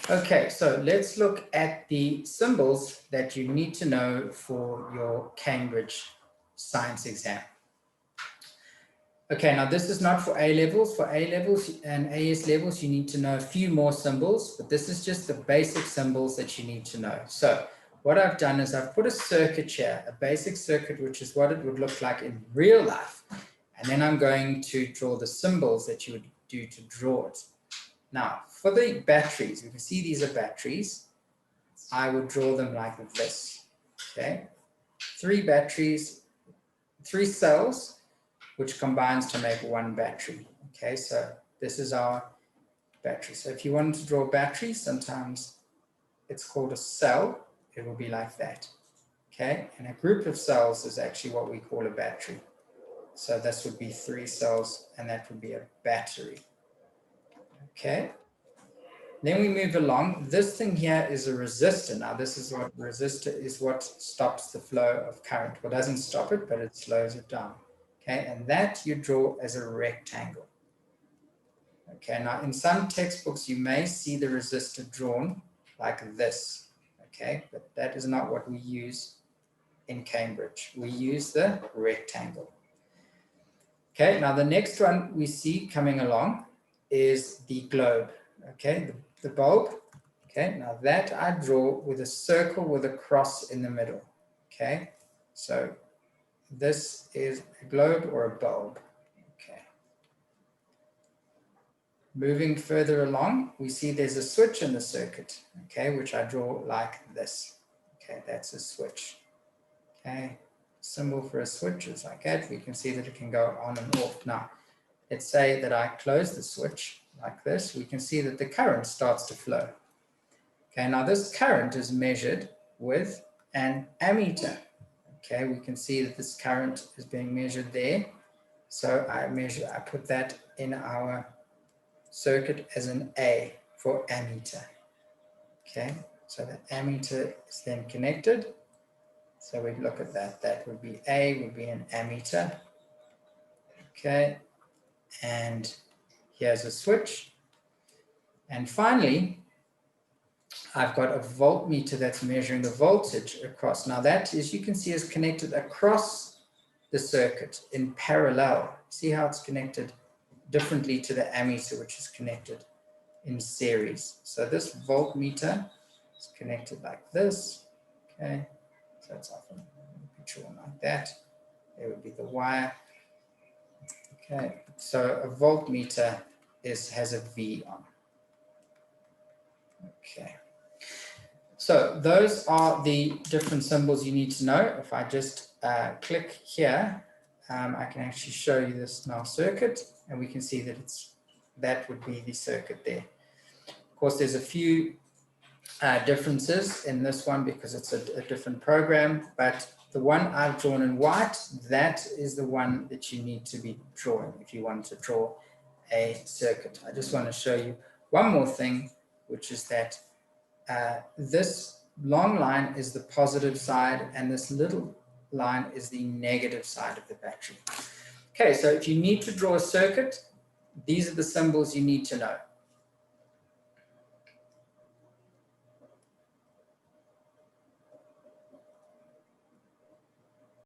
Okay, so let's look at the symbols that you need to know for your Cambridge Science exam. Okay, now this is not for A levels. For A levels and AS levels, you need to know a few more symbols, but this is just the basic symbols that you need to know. So what I've done is I've put a circuit here, a basic circuit, which is what it would look like in real life. And then I'm going to draw the symbols that you would do to draw it. Now, for the batteries, you can see these are batteries. I would draw them like this, okay? 3 batteries, 3 cells, which combines to make 1 battery, okay? So this is our battery. So if you want to draw a battery, sometimes it's called a cell. It will be like that, okay? And a group of cells is actually what we call a battery. So this would be 3 cells, and that would be a battery, okay? Then we move along. This thing here is a resistor. Now, this is what resistor is, what stops the flow of current. Well, doesn't stop it, but it slows it down. Okay, and that you draw as a rectangle. Okay, now in some textbooks, you may see the resistor drawn like this. Okay, but that is not what we use in Cambridge. We use the rectangle. Okay, now the next one we see coming along is the globe. Okay, the bulb. Okay, now that I draw with a circle with a cross in the middle. Okay, so this is a globe or a bulb. Okay. Moving further along, we see there's a switch in the circuit, okay, which I draw like this. Okay, that's a switch. Okay, symbol for a switch is like that. We can see that it can go on and off. Now, let's say that I close the switch like this. We can see that the current starts to flow. Okay, now this current is measured with an ammeter. Okay, we can see that this current is being measured there. So I put that in our circuit as an A for ammeter. Okay, so the ammeter is then connected. So we look at that. That would be A, would be an ammeter. Okay, and here's a switch. And finally, I've got a voltmeter that's measuring the voltage across. Now that, as you can see, is connected across the circuit in parallel. See how it's connected differently to the ammeter, which is connected in series. So this voltmeter is connected like this. Okay, so it's often a picture like that. There would be the wire. Okay, so a voltmeter has a V on. Okay. So those are the different symbols you need to know. If I just click here, I can actually show you this now circuit, and we can see that that would be the circuit there. Of course, there's a few differences in this one because it's a different program, but the one I've drawn in white, that is the one that you need to be drawing if you want to draw a circuit. I just want to show you one more thing, which is that this long line is the positive side and this little line is the negative side of the battery. Okay, so if you need to draw a circuit, these are the symbols you need to know.